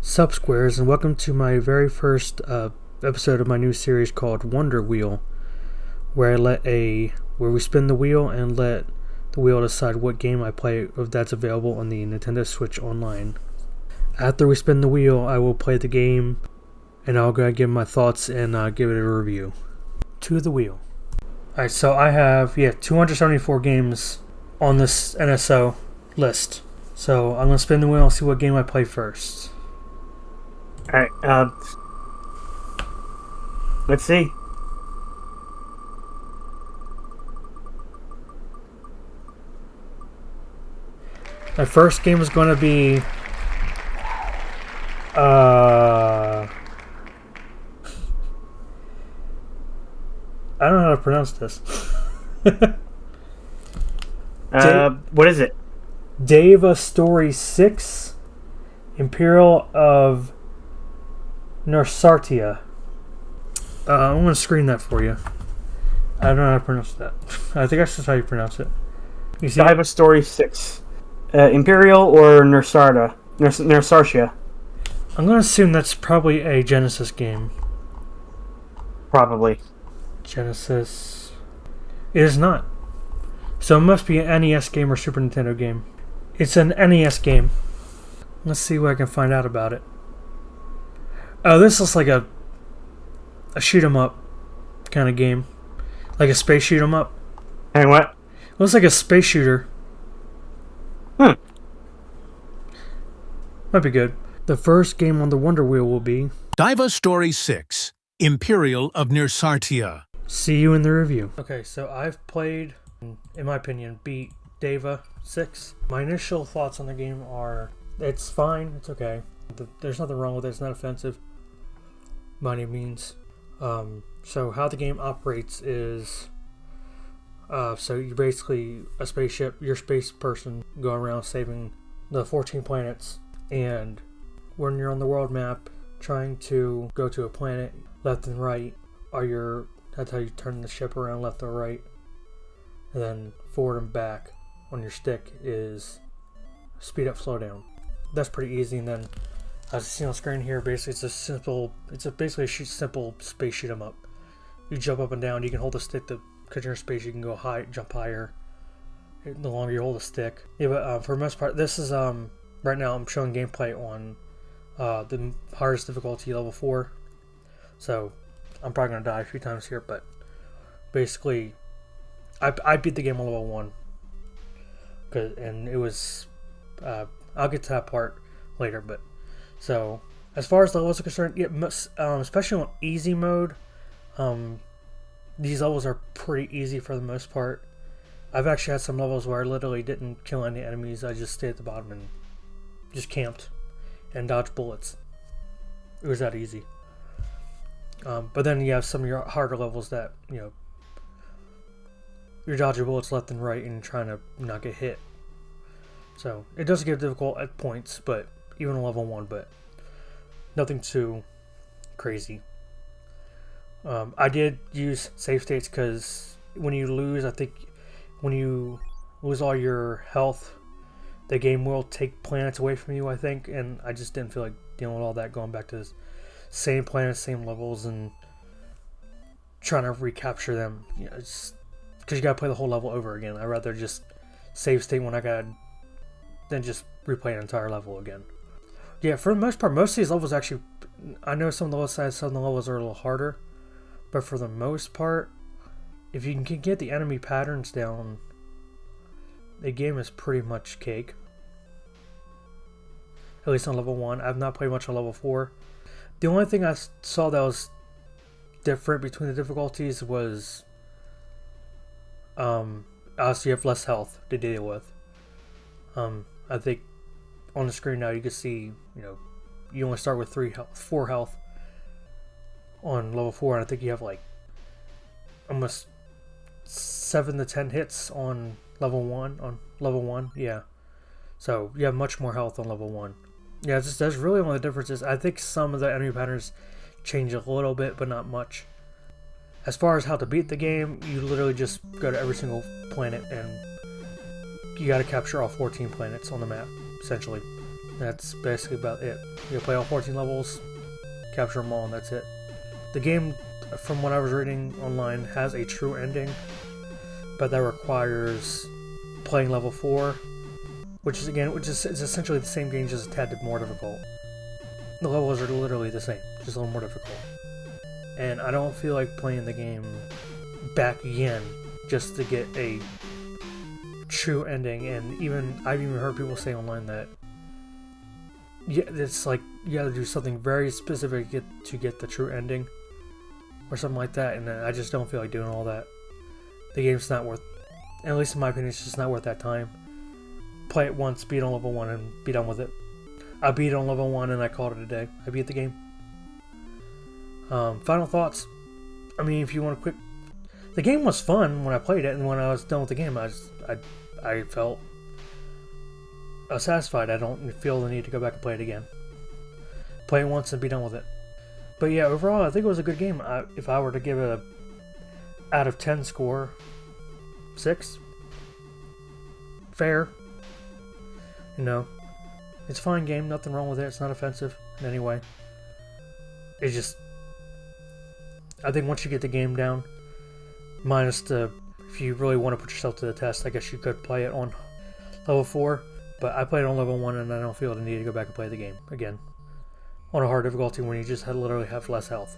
Sup Squares, and welcome to my very first episode of my new series called Wonder Wheel, where we spin the wheel and let the wheel decide what game I play if that's available on the Nintendo Switch Online. After we spin the wheel, I will play the game, and I'll go give my thoughts and give it a review. To the wheel. Alright, so I have 274 games on this NSO list. So I'm going to spin the wheel and see what game I play first. Alright, let's see. My first game is going to be I don't know how to pronounce this. What is it? Daiva Story 6, Imperial of Nirsartia. I'm going to screen that for you. I don't know how to pronounce that. I think that's just how you pronounce it. You see Daiva Story 6. Imperial or Nirsartia? I'm going to assume that's probably a Genesis game. Probably. Genesis. It is not. So it must be an NES game or Super Nintendo game. It's an NES game. Let's see what I can find out about it. Oh, this looks like a shoot 'em up kind of game. Like a space shoot 'em up. Hey, what? Looks like a space shooter. Might be good. The first game on the Wonder Wheel will be Daiva Story 6, Imperial of Nirsartia. See you in the review. Okay, so I've played, in my opinion, beat Daiva 6. My initial thoughts on the game are, it's fine, it's okay. There's nothing wrong with it, it's not offensive by any means. So how the game operates is, so you're basically a spaceship, you're a space person going around saving the 14 planets, and when you're on the world map trying to go to a planet, left and right that's how you turn the ship around, left or right, and then forward and back on your stick is speed up, slow down. That's pretty easy. And then as you see on the screen here, basically it's basically a simple space shoot 'em up. You jump up and down, you can hold the stick because you're in space, you can go high, jump higher the longer you hold the stick. Yeah, but for the most part, this is right now I'm showing gameplay on the hardest difficulty, level 4. So I'm probably gonna die a few times here, but basically I beat the game on level 1. And it was I'll get to that part later. But so as far as levels are concerned, especially on easy mode, these levels are pretty easy for the most part. I've actually had some levels where I literally didn't kill any enemies. I just stayed at the bottom and just camped and dodged bullets. It was that easy. But then you have some of your harder levels that, you're dodging bullets left and right and trying to not get hit. So it does get difficult at points, but even on level 1, but nothing too crazy. I did use save states because when you lose, I think when you lose all your health, the game will take planets away from you, I think, and I just didn't feel like dealing with all that, going back to the same planets, same levels, and trying to recapture them. Because you gotta play the whole level over again. I'd rather just save state when I got, than just replay an entire level again. Yeah, for the most part, most of these levels actually, I know some of the levels are a little harder, but for the most part, if you can get the enemy patterns down, the game is pretty much cake. At least on level 1. I've not played much on level 4. The only thing I saw that was different between the difficulties was obviously you have less health to deal with. I think on the screen now you can see, you only start with 4 health on level 4, and I think you have like almost 7 to 10 hits on level 1. Yeah, so you have much more health on level 1. Yeah, that's really one of the differences. I think some of the enemy patterns change a little bit, but not much. As far as how to beat the game, you literally just go to every single planet and you got to capture all 14 planets on the map, essentially. That's basically about it. You play all 14 levels, capture them all, and that's it. The game, from what I was reading online, has a true ending, but that requires playing level 4, which is essentially the same game, just a tad bit more difficult. The levels are literally the same, just a little more difficult. And I don't feel like playing the game back again just to get a true ending. And I've even heard people say online that it's like you gotta do something very specific to get the true ending, or something like that. And I just don't feel like doing all that. The game's not worth, at least in my opinion, it's just not worth that time. Play it once, beat on level 1, and be done with it. I beat on level 1 and I called it a day. I beat the game. Final thoughts. I mean, if you want to quick, the game was fun when I played it, and when I was done with the game, I felt satisfied. I don't feel the need to go back and play it again. Play it once and be done with it. But yeah, overall, I think it was a good game. If I were to give it a out of 10 score, 6. Fair. You know, it's a fine game. Nothing wrong with it. It's not offensive in any way. It's just, I think once you get the game down, minus if you really want to put yourself to the test, I guess you could play it on level 4. But I played it on level 1, and I don't feel the need to go back and play the game again on a hard difficulty when you just literally have less health.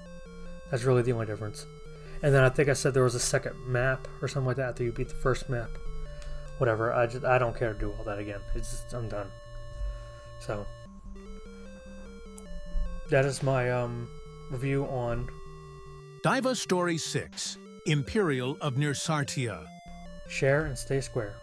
That's really the only difference. And then I think I said there was a second map or something like that after you beat the first map. Whatever. I don't care to do all that again. I'm done. So that is my review on Daiva Story 6, Imperial of Nirsartia. Share and stay square.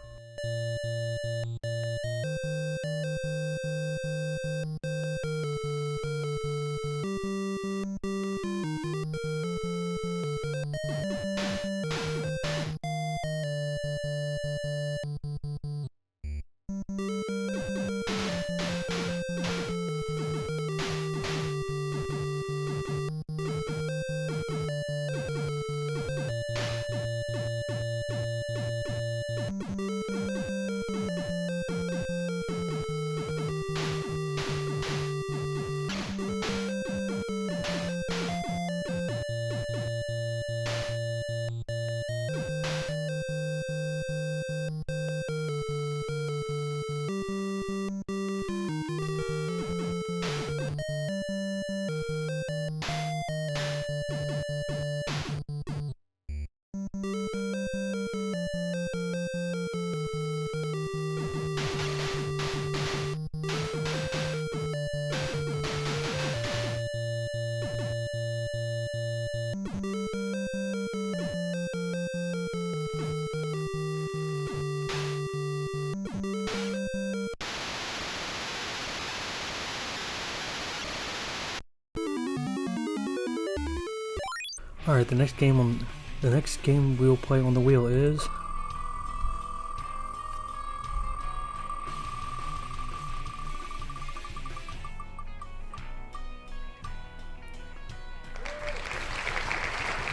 Alright, the next game we'll play on the wheel is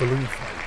Balloon Fight.